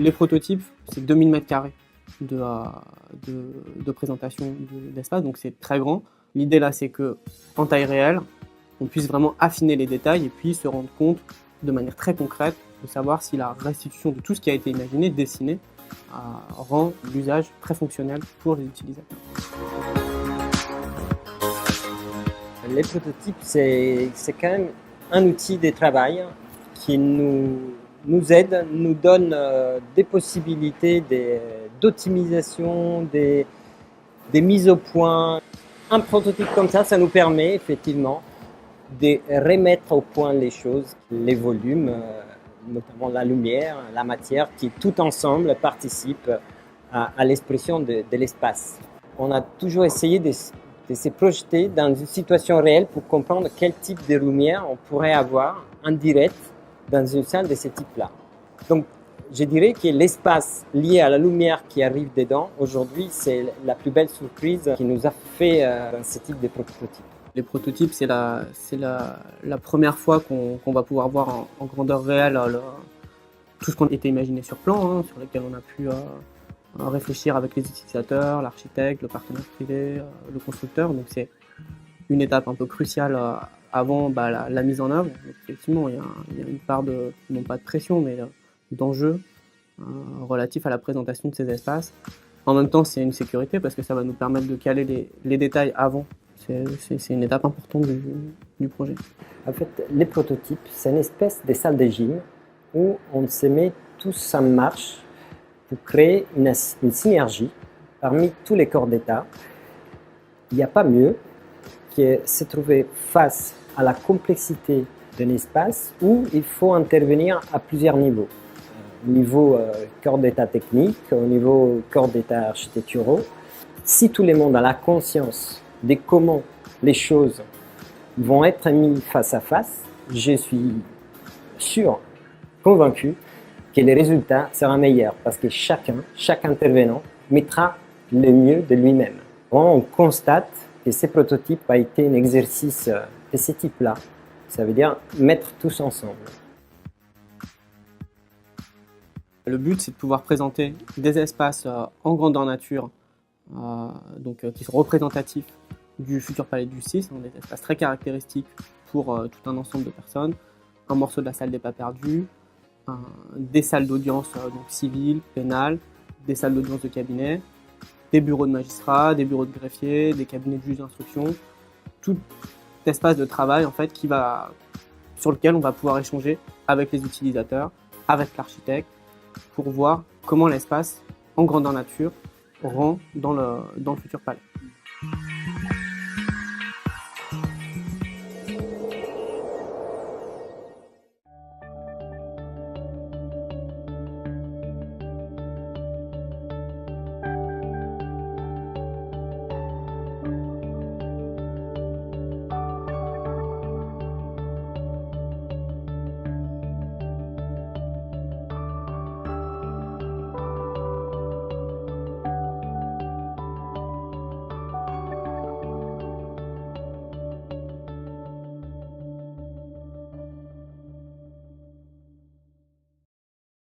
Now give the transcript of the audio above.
Les prototypes, c'est 2000 m² de présentation d'espace, donc c'est très grand. L'idée là, c'est qu'en taille réelle, on puisse vraiment affiner les détails et puis se rendre compte de manière très concrète de savoir si la restitution de tout ce qui a été imaginé, dessiné, rend l'usage très fonctionnel pour les utilisateurs. Les prototypes, c'est quand même un outil de travail qui nous aide, nous donne des possibilités d'optimisation, des mises au point. Un prototype comme ça nous permet effectivement de remettre au point les choses, les volumes, notamment la lumière, la matière, qui tout ensemble participent à l'expression de l'espace. On a toujours essayé de se projeter dans une situation réelle pour comprendre quel type de lumière on pourrait avoir en direct dans une salle de ce type-là. Donc, je dirais que l'espace lié à la lumière qui arrive dedans, aujourd'hui, c'est la plus belle surprise qui nous a fait dans ce type de prototype. Les prototypes, c'est la première fois qu'on va pouvoir voir en grandeur réelle tout ce qu'on était imaginé sur plan, sur lequel on a pu réfléchir avec les utilisateurs, l'architecte, le partenaire privé, le constructeur. Donc c'est une étape un peu cruciale avant la mise en œuvre. Donc, effectivement, il y a une part non pas de pression, mais d'enjeu relatif à la présentation de ces espaces. En même temps, c'est une sécurité parce que ça va nous permettre de caler les détails avant. C'est une étape importante du projet. En fait, les prototypes, c'est une espèce de salle de gym où on se met tous en marche pour créer une synergie parmi tous les corps d'État. Il n'y a pas mieux que se trouver face à la complexité d'un espace où il faut intervenir à plusieurs niveaux. Au niveau corps d'État technique, au niveau corps d'État architecturaux. Si tout le monde a la conscience de comment les choses vont être mises face à face, je suis sûr, convaincu que le résultat sera meilleur parce que chaque intervenant mettra le mieux de lui-même. On constate que ce prototype a été un exercice de ce type-là. Ça veut dire mettre tous ensemble. Le but, c'est de pouvoir présenter des espaces en grandeur nature, qui sont représentatifs du futur palais de justice, des espaces très caractéristiques pour tout un ensemble de personnes, un morceau de la salle des pas perdus, des salles d'audience civiles, pénales, des salles d'audience de cabinet, des bureaux de magistrats, des bureaux de greffiers, des cabinets de juges d'instruction, tout espace de travail en fait sur lequel on va pouvoir échanger avec les utilisateurs, avec l'architecte, pour voir comment l'espace en grandeur nature rend dans le futur palais.